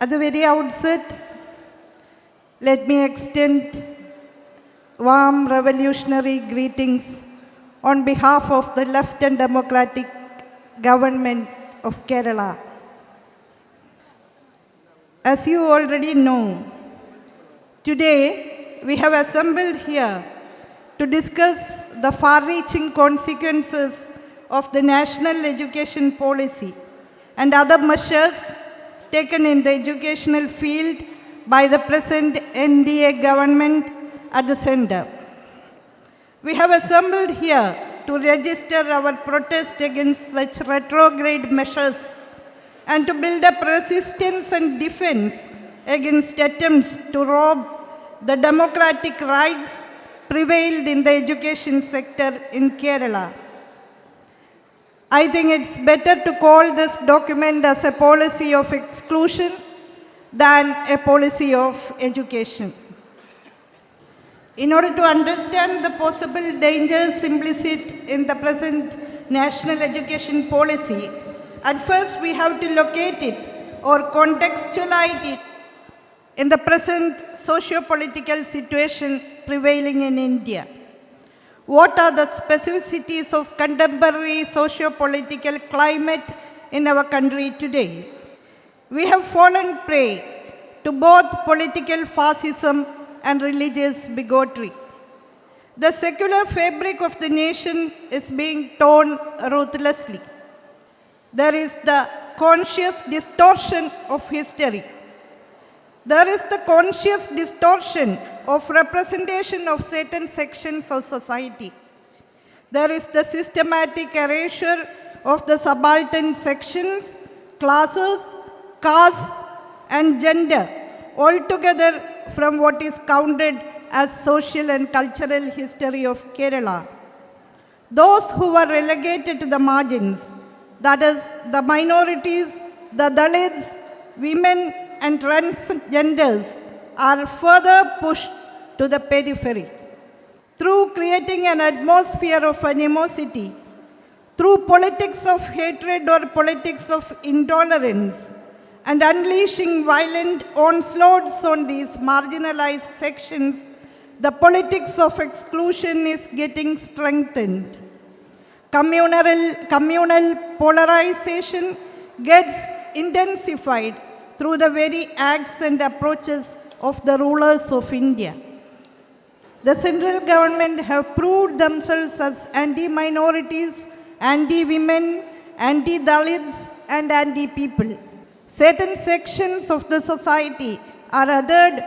At the very outset, let me extend warm revolutionary greetings on behalf of the Left and Democratic Government of Kerala. As you already know, today we have assembled here to discuss the far-reaching consequences of the national education policy and other measures taken in the educational field by the present NDA government at the center. We have assembled here to register our protest against such retrograde measures and to build up resistance and defense against attempts to rob the democratic rights prevailed in the education sector in Kerala. I think it's better to call this document as a policy of exclusion than a policy of education. In order to understand the possible dangers implicit in the present national education policy, at first we have to locate it or contextualize it in the present socio-political situation prevailing in India. What are the specificities of contemporary socio-political climate in our country today? We have fallen prey to both political fascism and religious bigotry. The secular fabric of the nation is being torn ruthlessly. There is the conscious distortion of history. There is the conscious distortion of representation of certain sections of society. There is the systematic erasure of the subaltern sections, classes, castes, and gender altogether from what is counted as social and cultural history of Kerala. Those who were relegated to the margins, that is, the minorities, the Dalits, women, and transgenders, are further pushed to the periphery. Through creating an atmosphere of animosity, through politics of hatred or politics of intolerance, and unleashing violent onslaughts on these marginalized sections, the politics of exclusion is getting strengthened. Communal polarization gets intensified through the very acts and approaches of the rulers of India. The central government have proved themselves as anti-minorities, anti-women, anti-Dalits, and anti-people. Certain sections of the society are othered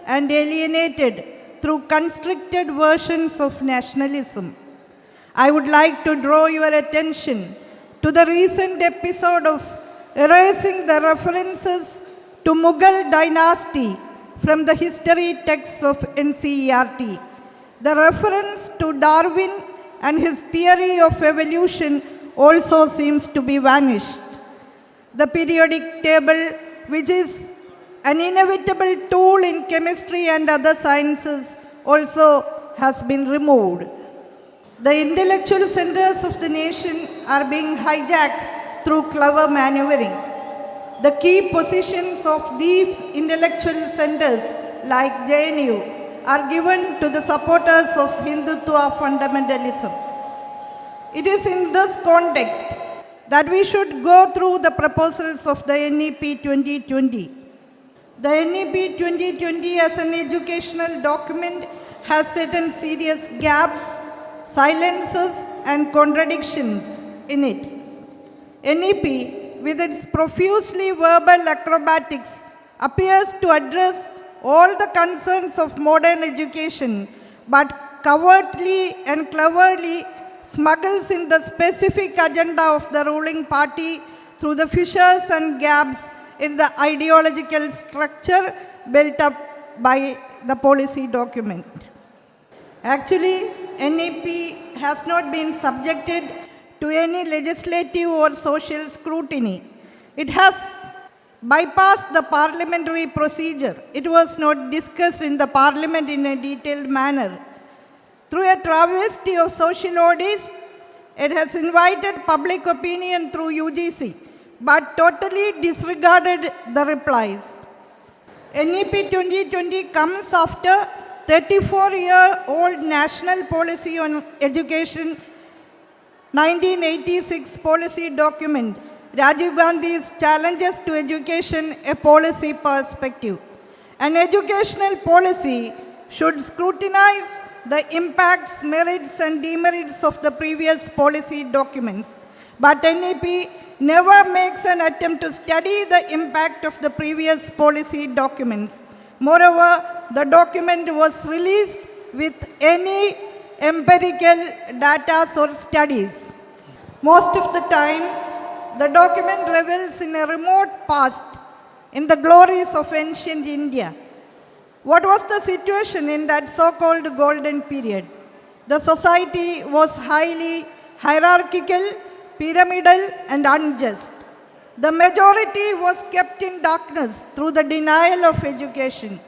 and alienated through constricted versions of nationalism. I would like to draw your attention to the recent episode of erasing the references to Mughal dynasty from the history texts of NCERT. The reference to Darwin and his theory of evolution also seems to be vanished. The periodic table, which is an inevitable tool in chemistry and other sciences, also has been removed. The intellectual centers of the nation are being hijacked through clever maneuvering. The key positions of these intellectual centers, like JNU, are given to the supporters of Hindutva fundamentalism. It is in this context that we should go through the proposals of the NEP 2020. The NEP 2020 as an educational document has certain serious gaps, silences, and contradictions in it. NEP, with its profusely verbal acrobatics, appears to address all the concerns of modern education, but covertly and cleverly smuggles in the specific agenda of the ruling party through the fissures and gaps in the ideological structure built up by the policy document. Actually, NEP has not been subjected to any legislative or social scrutiny. It has bypassed the parliamentary procedure. It was not discussed in the parliament in a detailed manner. Through a travesty of social audits, it has invited public opinion through UGC, but totally disregarded the replies. NEP 2020 comes after 34-year-old National Policy on Education 1986 policy document, Rajiv Gandhi's Challenges to Education, a Policy Perspective. An educational policy should scrutinize the impacts, merits and demerits of the previous policy documents. But NEP never makes an attempt to study the impact of the previous policy documents. Moreover, the document was released with any empirical data or studies. Most of the time, the document revels in a remote past, in the glories of ancient India. What was the situation in that so-called golden period? The society was highly hierarchical, pyramidal and unjust. The majority was kept in darkness through the denial of education.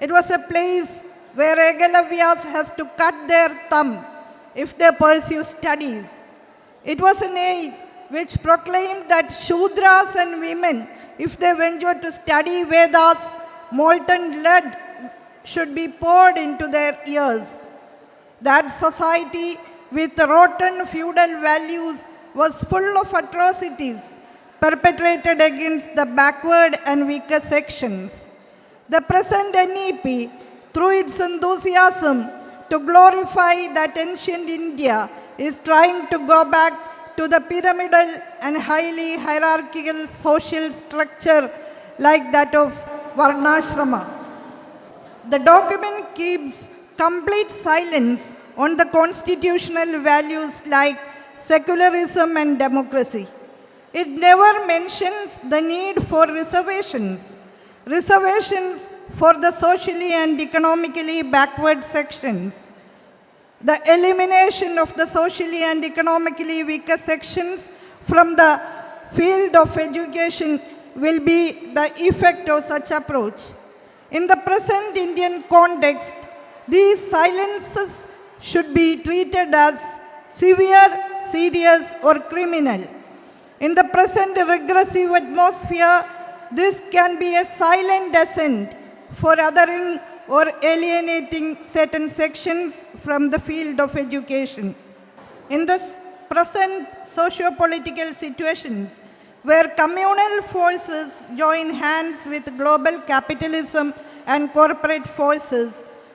It was a place where Egalavyas has to cut their thumb if they pursue studies. It was an age which proclaimed that Shudras and women, if they venture to study Vedas, molten lead should be poured into their ears. That society with rotten feudal values was full of atrocities perpetrated against the backward and weaker sections. The present NEP, through its enthusiasm to glorify that ancient India, is trying to go back to the pyramidal and highly hierarchical social structure like that of Varnashrama. The document keeps complete silence on the constitutional values like secularism and democracy. It never mentions the need for reservations for the socially and economically backward sections. The elimination of the socially and economically weaker sections from the field of education will be the effect of such approach. In the present Indian context, these silences should be treated as severe, serious or criminal. In the present regressive atmosphere, this can be a silent dissent for othering or alienating certain sections from the field of education. In the present socio-political situations, where communal forces join hands with global capitalism and corporate forces,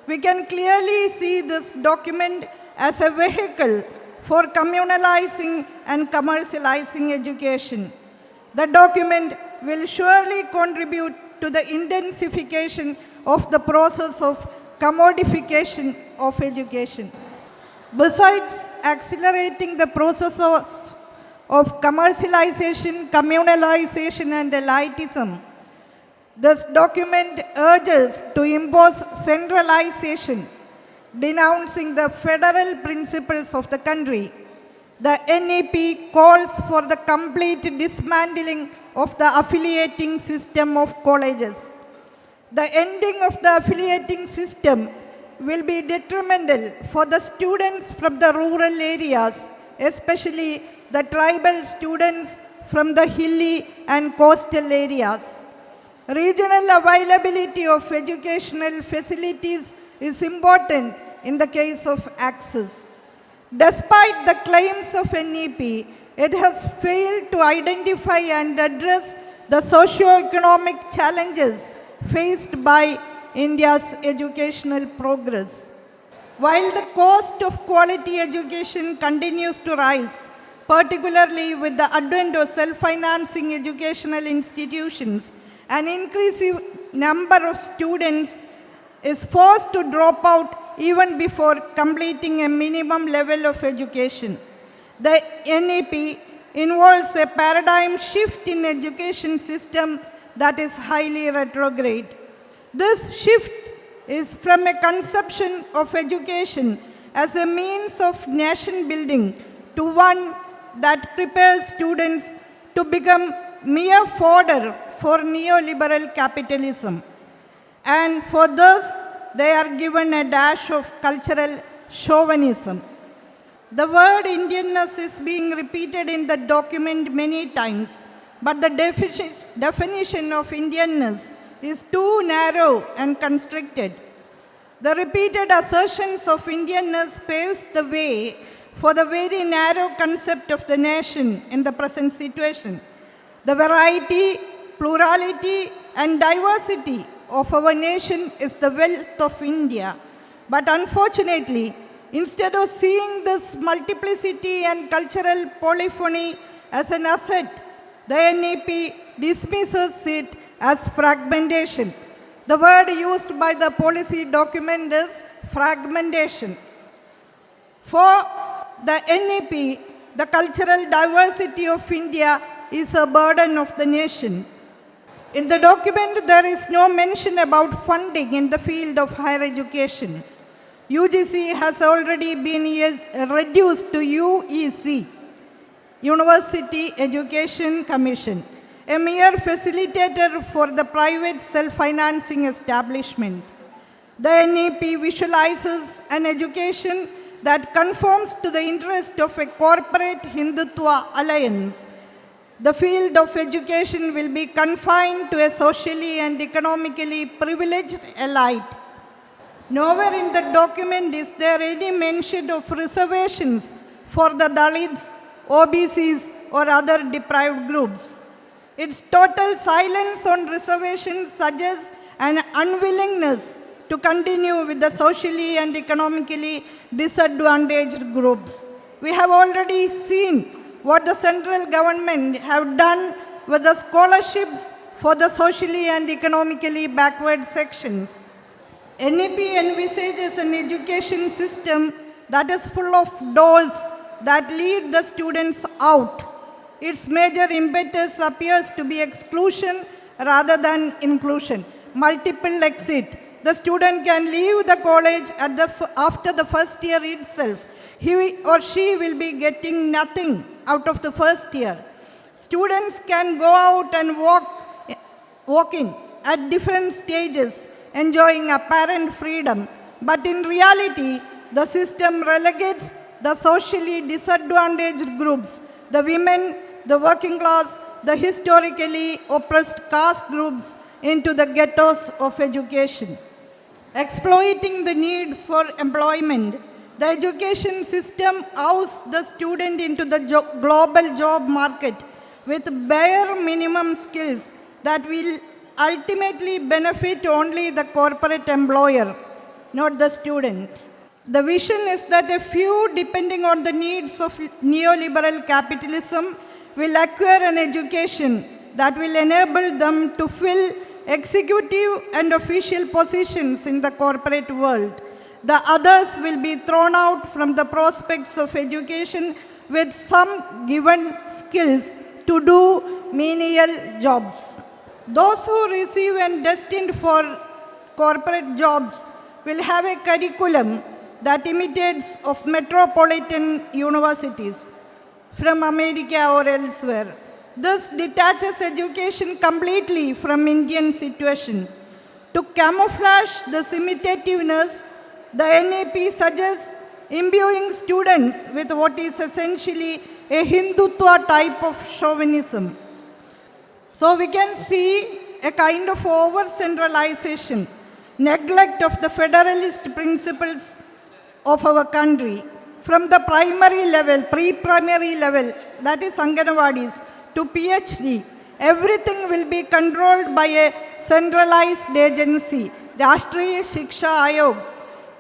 we can clearly see this document as a vehicle for communalizing and commercializing education. The document will surely contribute to the intensification of the process of commodification of education. Besides accelerating the processes of commercialization, communalization and elitism, this document urges to impose centralization, denouncing the federal principles of the country. The NEP calls for the complete dismantling of the affiliating system of colleges. The ending of the affiliating system will be detrimental for the students from the rural areas, especially the tribal students from the hilly and coastal areas. Regional availability of educational facilities is important in the case of access. Despite the claims of NEP, it has failed to identify and address the socio-economic challenges faced by India's educational progress. While the cost of quality education continues to rise, particularly with the advent of self-financing educational institutions, an increasing number of students is forced to drop out even before completing a minimum level of education. The NEP involves a paradigm shift in education system that is highly retrograde. This shift is from a conception of education as a means of nation building to one that prepares students to become mere fodder for neoliberal capitalism. And for this, they are given a dash of cultural chauvinism. The word Indianness is being repeated in the document many times, but the definition of Indianness is too narrow and constricted. The repeated assertions of Indianness paves the way for the very narrow concept of the nation in the present situation. The variety, plurality, and diversity of our nation is the wealth of India. But unfortunately, instead of seeing this multiplicity and cultural polyphony as an asset, the NEP dismisses it as fragmentation. The word used by the policy document is fragmentation. For the NEP, the cultural diversity of India is a burden of the nation. In the document, there is no mention about funding in the field of higher education. UGC has already been reduced to UEC, University Education Commission, a mere facilitator for the private self-financing establishment. The NEP visualizes an education that conforms to the interest of a corporate Hindutva alliance. The field of education will be confined to a socially and economically privileged elite. Nowhere in the document is there any mention of reservations for the Dalits, OBCs, or other deprived groups. Its total silence on reservations suggests an unwillingness to continue with the socially and economically disadvantaged groups. We have already seen what the central government have done with the scholarships for the socially and economically backward sections. NEP envisages an education system that is full of doors that lead the students out. Its major impetus appears to be exclusion rather than inclusion. Multiple exit. The student can leave the college after the first year itself. He or she will be getting nothing out of the first year. Students can go out and walk in at different stages, enjoying apparent freedom. But in reality, the system relegates the socially disadvantaged groups, the women, the working class, the historically oppressed caste groups into the ghettos of education. Exploiting the need for employment, the education system outs the student into the global job market with bare minimum skills that will ultimately benefit only the corporate employer, not the student. The vision is that a few, depending on the needs of neoliberal capitalism, will acquire an education that will enable them to fill executive and official positions in the corporate world. The others will be thrown out from the prospects of education with some given skills to do menial jobs. Those who receive and destined for corporate jobs will have a curriculum that imitates of metropolitan universities from America or elsewhere. This detaches education completely from Indian situation. To camouflage this imitativeness, the NEP suggests imbuing students with what is essentially a Hindutva type of chauvinism. So we can see a kind of over-centralization, neglect of the federalist principles of our country. From the primary level, pre-primary level, that is Anganwadis, to PhD, everything will be controlled by a centralized agency, Rashtriya Shiksha Ayog,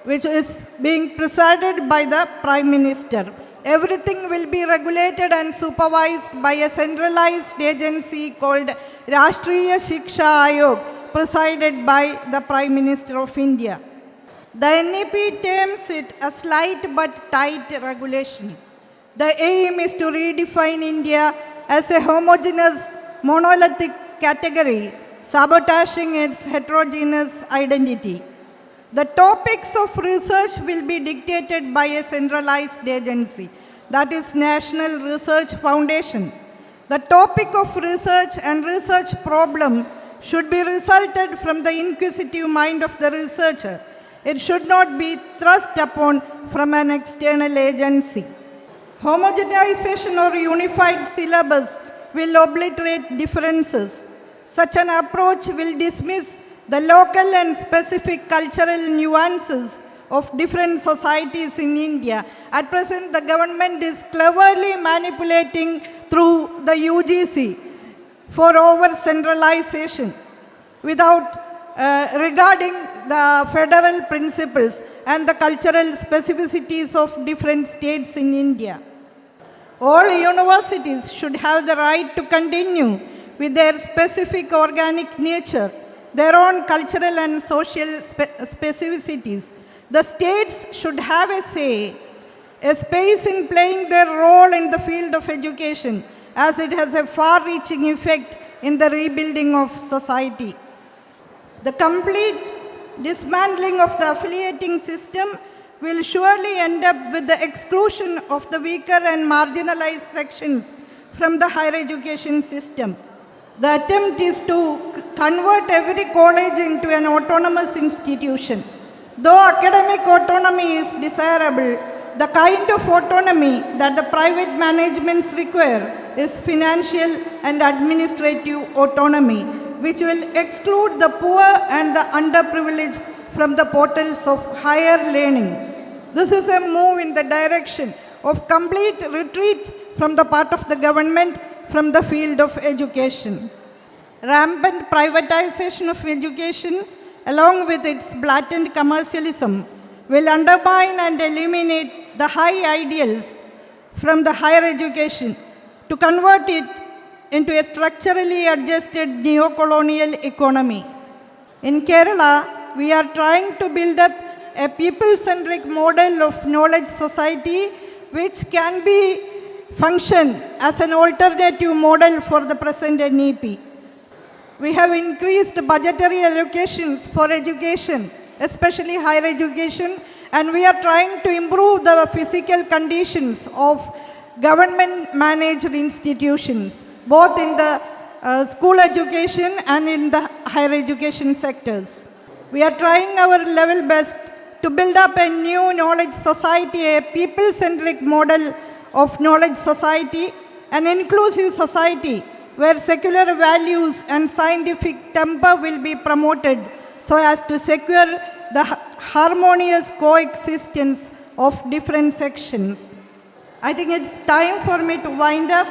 which is being presided by the Prime Minister. Everything will be regulated and supervised by a centralized agency called Rashtriya Shiksha Ayog, presided by the Prime Minister of India. The NEP terms it a slight but tight regulation. The aim is to redefine India as a homogeneous, monolithic category, sabotaging its heterogeneous identity. The topics of research will be dictated by a centralized agency, that is National Research Foundation. The topic of research and research problem should be resulted from the inquisitive mind of the researcher. It should not be thrust upon from an external agency. Homogenization or unified syllabus will obliterate differences. Such an approach will dismiss the local and specific cultural nuances of different societies in India. At present, the government is cleverly manipulating through the UGC for over-centralization without regarding the federal principles and the cultural specificities of different states in India. All universities should have the right to continue with their specific organic nature, their own cultural and social specificities. The states should have a say, a space in playing their role in the field of education, as it has a far-reaching effect in the rebuilding of society. The complete dismantling of the affiliating system will surely end up with the exclusion of the weaker and marginalized sections from the higher education system. The attempt is to convert every college into an autonomous institution. Though academic autonomy is desirable, the kind of autonomy that the private managements require is financial and administrative autonomy, which will exclude the poor and the underprivileged from the portals of higher learning. This is a move in the direction of complete retreat from the part of the government from the field of education. Rampant privatization of education, along with its blatant commercialism, will undermine and eliminate the high ideals from the higher education to convert it into a structurally adjusted neo-colonial economy. In Kerala, we are trying to build up a people-centric model of knowledge society which can be function as an alternative model for the present NEP. We have increased budgetary allocations for education, especially higher education, and we are trying to improve the physical conditions of government-managed institutions, both in the school education and in the higher education sectors. We are trying our level best to build up a new knowledge society, a people-centric model of knowledge society, an inclusive society where secular values and scientific temper will be promoted so as to secure the harmonious coexistence of different sections. I think it's time for me to wind up.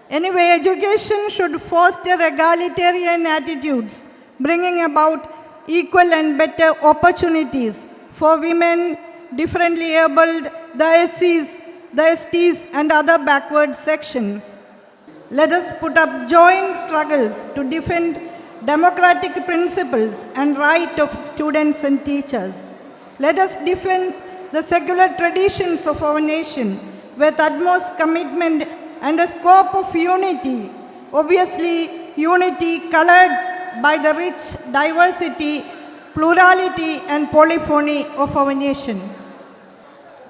Anyway, education should foster egalitarian attitudes, bringing about equal and better opportunities for women, differently abled, the SCs, the STs, and other backward sections. Let us put up joint struggles to defend democratic principles and right of students and teachers. Let us defend the secular traditions of our nation with utmost commitment and a scope of unity. Obviously, unity colored by the rich diversity, plurality and polyphony of our nation.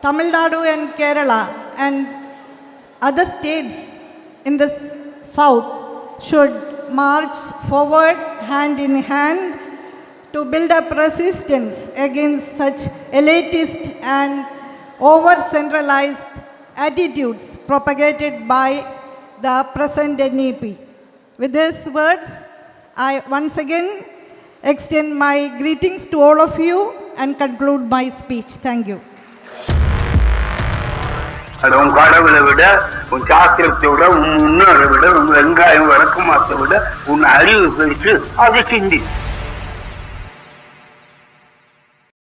Tamil Nadu and Kerala and other states in the south should march forward hand in hand to build up resistance against such elitist and over-centralized attitudes propagated by the present NEP. With these words, I once again extend my greetings to all of you and conclude my speech. Thank you. உன் கடவுளை விட உன் சாஸ்திரத்தை விட உன் முன்னோரை விட உன் வெங்காயம் வழக்கமாத்தை விட உன் அறிவு பெருசு அதை சிந்தி